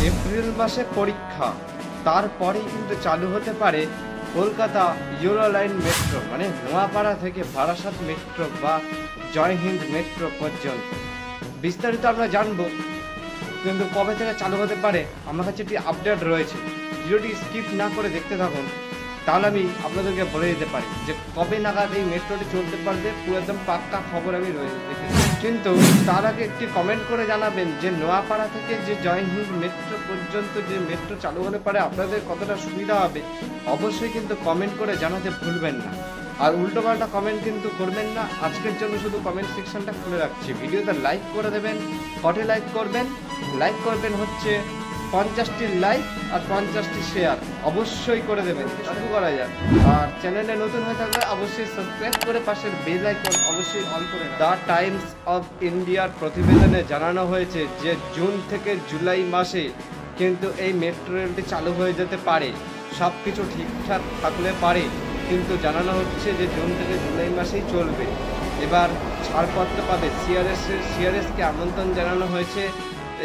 April মাসে পরীক্ষা, তারপরেই কিন্তু চালু হতে পারে কলকাতা ইয়েলো লাইন মেট্রো, মানে নোয়াপাড়া থেকে বারাসাত মেট্রো বা জয়হিন্দ মেট্রো পর্যন্ত। বিস্তারিত আমরা জানবো, কিন্তু কবে থেকে চালু হতে পারে আমার কাছে একটি আপডেট রয়েছে। ভিডিওটি স্কিপ না করে দেখতে থাকুন, তাহলে আমি আপনাদেরকে বলে দিতে পারি যে কবে নাগাদ এই মেট্রোটি চলতে পারবে। পুরো একদম পাক্কা খবর আমি রয়েছে দেখে। কিন্তু তার আগে একটি কমেন্ট করে জানাবেন যে নোয়াপাড়া থেকে যে জয়হিন্দ মেট্রো পর্যন্ত যে মেট্রো চালু হলে পারে আপনাদের কতটা সুবিধা হবে, অবশ্যই কিন্তু কমেন্ট করে জানাতে ভুলবেন না। আর উল্টোপাল্টা কমেন্ট কিন্তু করবেন না। আজকের জন্য শুধু কমেন্ট সেকশনটা খুলে রাখছি। ভিডিওতে লাইক করে দেবেন। কটে লাইক করবেন? লাইক করবেন হচ্ছে 50টি লাইক আর 50টি শেয়ার অবশ্যই করে দেবেন। শুরু করা যাক। আর চ্যানেলে নতুন হয়ে থাকলে অবশ্যই সাবস্ক্রাইব করে পাশের বেল আইকন অবশ্যই অন করে রাখবেন। দ্য টাইমস অফ ইন্ডিয়ার প্রতিবেদনে জানানো হয়েছে যে জুন থেকে জুলাই মাসে কিন্তু এই মেট্রো রেলটি চালু হয়ে যেতে পারে, সব কিছু ঠিকঠাক থাকলে পারে। কিন্তু জানানো হচ্ছে যে জুন থেকে জুলাই মাসেই চলবে। এবার ছাড়পত্র পাবে সিআরএসকে আমন্ত্রণ জানানো হয়েছে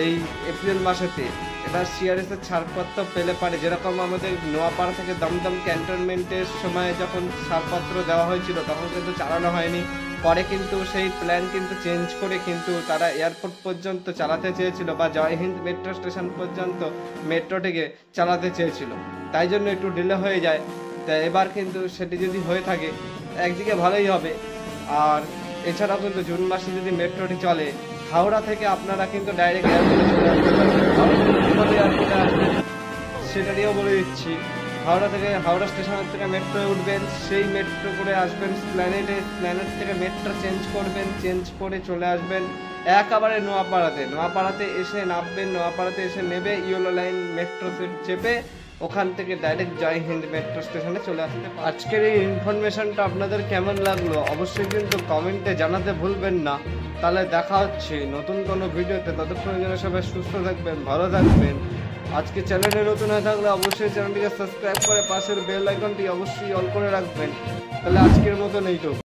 এই এপ্রিল মাসেতে। এবার সিআরএসের ছাড়পত্র পেলে পারে, যেরকম আমাদের নোয়াপাড়া থেকে দমদম ক্যান্টনমেন্টের সময় যখন ছাড়পত্র দেওয়া হয়েছিল তখন কিন্তু চালানো হয়নি। পরে কিন্তু সেই প্ল্যান কিন্তু চেঞ্জ করে কিন্তু তারা এয়ারপোর্ট পর্যন্ত চালাতে চেয়েছিল বা জয়হিন্দ মেট্রো স্টেশন পর্যন্ত মেট্রোটিকে চালাতে চেয়েছিল, তাই জন্য একটু ডিলে হয়ে যায়। তা এবার কিন্তু সেটি যদি হয়ে থাকে একদিকে ভালোই হবে। আর এছাড়াও কিন্তু জুন মাসে যদি মেট্রোটি চলে, হাওড়া থেকে আপনারা কিন্তু ডাইরেক্ট এয়ারপোর্টে চলে আসতে পারবেন। সেটা নিয়েও বলে দিচ্ছি, হাওড়া থেকে হাওড়া স্টেশনের থেকে মেট্রোয় উঠবেন, সেই মেট্রো করে আসবেন স্প্ল্যানেডে, স্প্ল্যানেড থেকে মেট্রো চেঞ্জ করবেন, চেঞ্জ করে চলে আসবেন একেবারে নোয়াপাড়াতে এসে নামবেন। নোয়াপাড়াতে এসে নেবে ইয়েলো লাইন মেট্রো চেপে ওখান থেকে ডাইরেক্ট জয়হিন্দ মেট্রো স্টেশনে চলে আসতে। আজকের এই ইনফরমেশনটা আপনাদের কেমন লাগলো অবশ্যই কিন্তু কমেন্টে জানাতে ভুলবেন না। তাহলে দেখা হচ্ছে নতুন কোনো ভিডিওতে। ততক্ষণ যেন সবাই সুস্থ থাকবেন, ভালো থাকবেন। আজকে চ্যানেলে নতুন হয়ে থাকলে অবশ্যই চ্যানেলটিকে সাবস্ক্রাইব করে পাশের বেল আইকনটি অবশ্যই অন করে রাখবেন। তাহলে আজকের মতন এইটুকু।